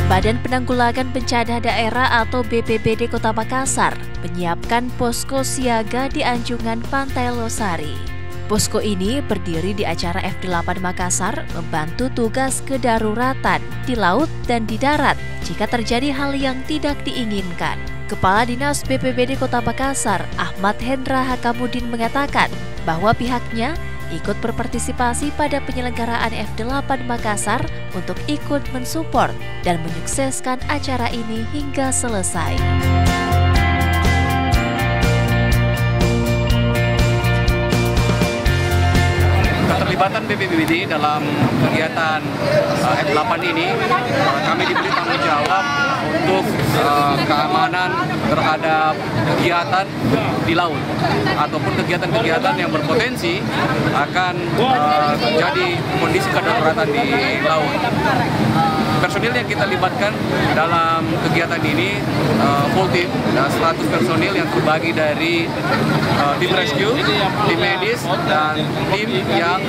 Badan Penanggulangan Bencana Daerah atau BPBD Kota Makassar menyiapkan posko siaga di anjungan Pantai Losari. Posko ini berdiri di acara F8 Makassar membantu tugas kedaruratan di laut dan di darat jika terjadi hal yang tidak diinginkan. Kepala Dinas BPBD Kota Makassar, Ahmad Hendra Hakamudin mengatakan bahwa pihaknya ikut berpartisipasi pada penyelenggaraan F8 Makassar untuk ikut mensupport dan menyukseskan acara ini hingga selesai. Keterlibatan BPBD dalam kegiatan F8 ini, kami diberi tanggung jawab untuk keamanan terhadap kegiatan di laut ataupun kegiatan-kegiatan yang berpotensi akan terjadi kondisi kedaruratan di laut. Personil yang kita libatkan dalam kegiatan ini full team, 100 personil yang terbagi dari tim rescue, tim medis, dan tim yang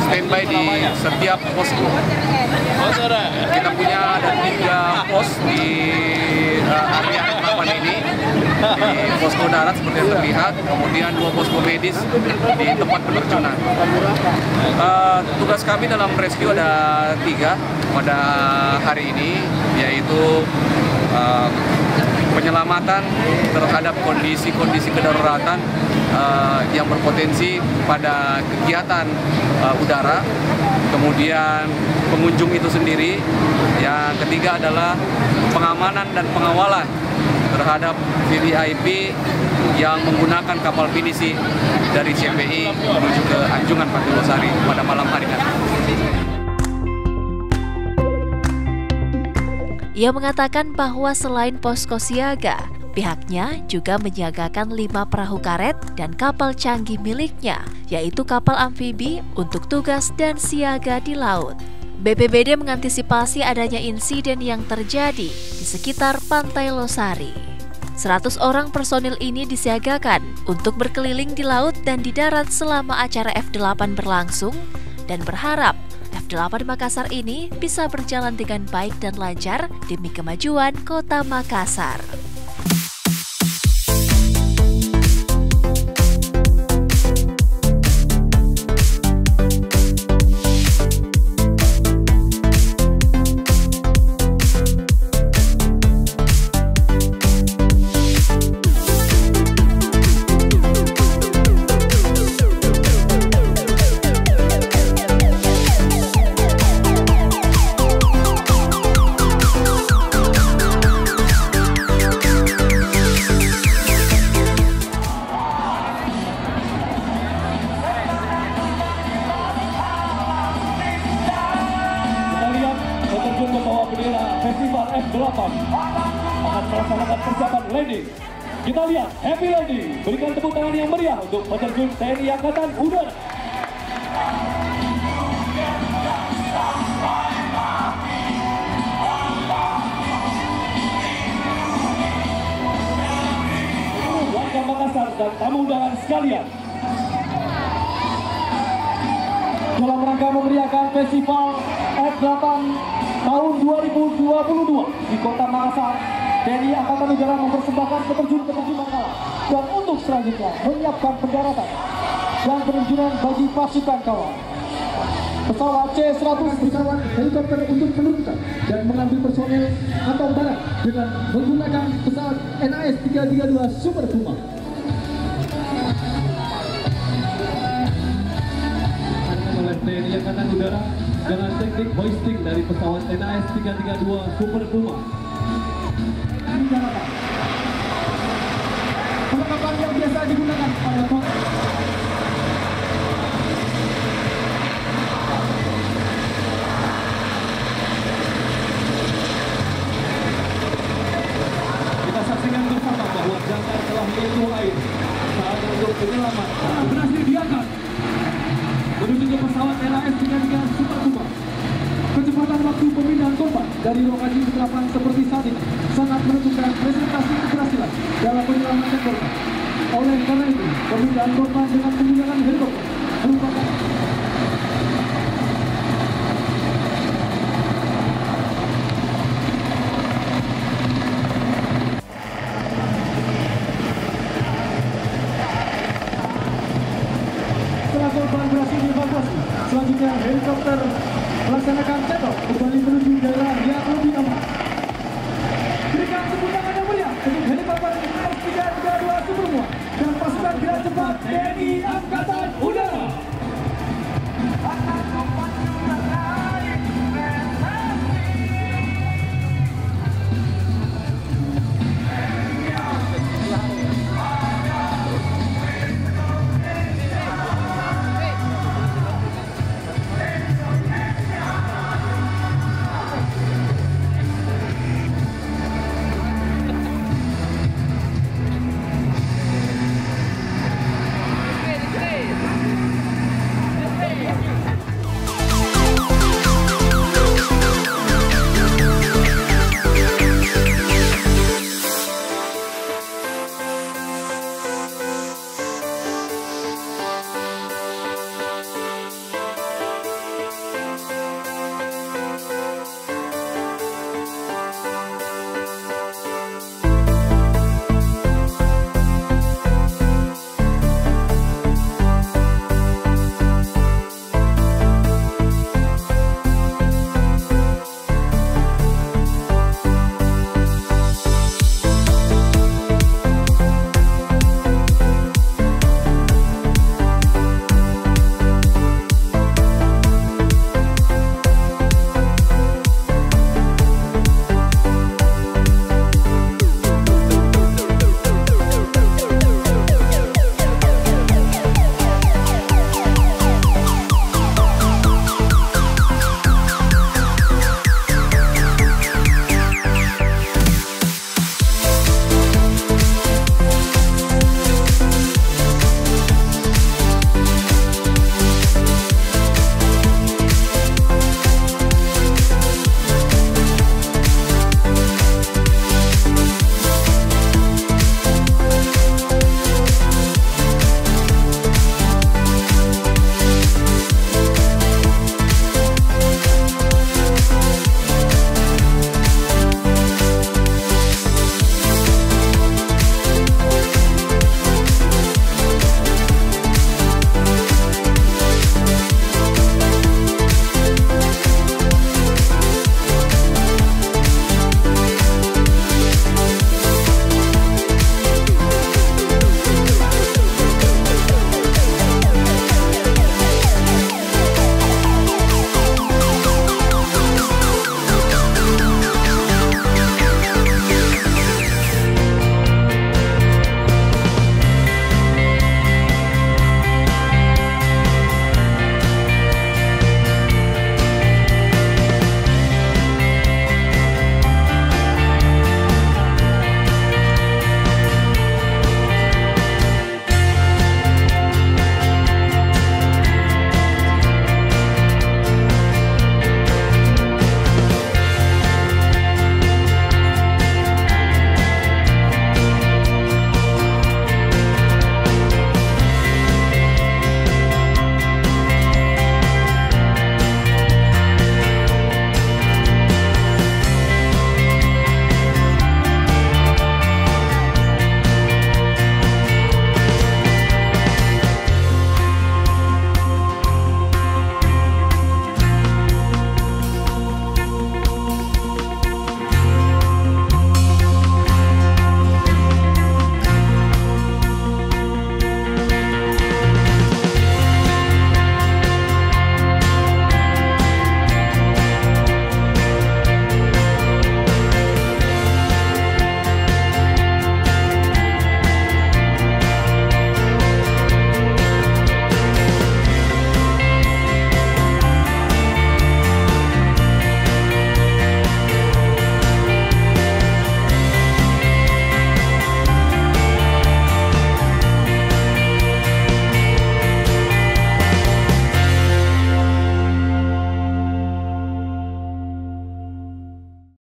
standby di setiap posko. Kita punya ada 3 pos di area F8 ini, di posko darat seperti yang terlihat, kemudian 2 posko medis di tempat penerjunan. Tugas kami dalam rescue ada 3 pada hari ini, yaitu penyelamatan terhadap kondisi-kondisi kedaruratan yang berpotensi pada kegiatan udara, kemudian pengunjung itu sendiri. Yang ketiga adalah pengamanan dan pengawalan terhadap VVIP yang menggunakan kapal pinisi dari CPI menuju ke anjungan Pantai Losari pada malam hari nanti. Ia mengatakan bahwa selain posko siaga, pihaknya juga menyiagakan 5 perahu karet dan kapal canggih miliknya, yaitu kapal amfibi untuk tugas dan siaga di laut. BPBD mengantisipasi adanya insiden yang terjadi di sekitar Pantai Losari. 100 orang personil ini disiagakan untuk berkeliling di laut dan di darat selama acara F8 berlangsung dan berharap F8 Makassar ini bisa berjalan dengan baik dan lancar demi kemajuan Kota Makassar. Festival F8 akan melaksanakan persiapan landing. Kita lihat happy landing. Berikan tepuk tangan yang meriah untuk peterjun TNI Angkatan Udara. Warga Makassar dan tamu undangan sekalian, dalam rangka memeriahkan Festival F8 tahun 2022 di Kota Makassar, TNI Angkatan Udara mempersembahkan peterjun Mangala, dan untuk selanjutnya menyiapkan pendaratan dan penerjunan bagi pasukan kawal. Pesawat C-100 pesawat helikopter untuk penuntutan dan mengambil personel atau barang dengan menggunakan pesawat NAS 332 Super Puma. Oleh TNI Angkatan Udara dengan teknik hoisting dari pesawat NAS 332 Super Puma. Perlengkapan yang biasa digunakan pada kita saksikan bersama bahwa jangkar telah menyentuh air. Saat untuk penyelaman berhasil diangkat menuju ke pesawat NAS 332 Super Puma. Kecepatan waktu pemindahan korban dari lokasi kecelakaan seperti saat ini sangat menentukan presentasi keberhasilan dalam penyelamatan korban. Oleh karena itu, pemindahan korban dengan menggunakan helikopter